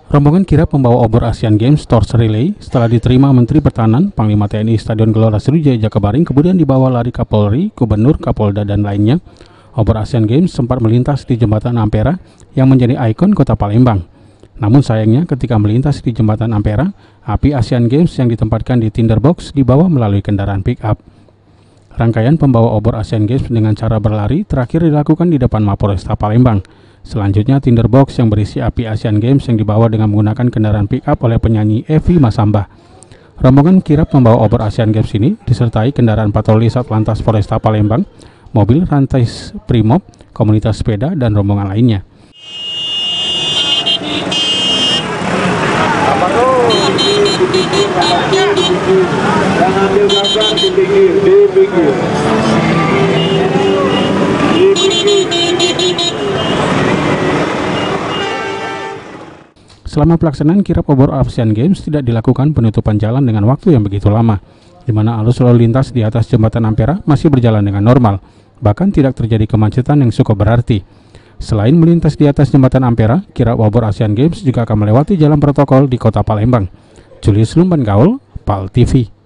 Rombongan kirap membawa obor Asian Games Torch Relay setelah diterima Menteri Pertahanan, Panglima TNI Stadion Gelora Sriwijaya Jakabaring, kemudian dibawa lari Kapolri, Gubernur, Kapolda, dan lainnya. Obor Asian Games sempat melintas di Jembatan Ampera yang menjadi ikon kota Palembang. Namun sayangnya ketika melintas di Jembatan Ampera, api Asian Games yang ditempatkan di tinderbox dibawa melalui kendaraan pick-up. Rangkaian pembawa obor Asian Games dengan cara berlari terakhir dilakukan di depan Mapolresta Palembang. Selanjutnya, tinderbox yang berisi api Asian Games yang dibawa dengan menggunakan kendaraan pick-up oleh penyanyi Evi Masamba. Rombongan kirap membawa obor Asian Games ini disertai kendaraan patroli Satlantas Polresta Palembang, mobil Rantais Primob, komunitas sepeda, dan rombongan lainnya. Selama pelaksanaan kirap obor Asian Games tidak dilakukan penutupan jalan dengan waktu yang begitu lama, di mana arus lalu lintas di atas Jembatan Ampera masih berjalan dengan normal, bahkan tidak terjadi kemacetan yang cukup berarti. Selain melintas di atas Jembatan Ampera, kirap obor Asian Games juga akan melewati jalan protokol di Kota Palembang. Julius Lumban Gaul, PAL TV.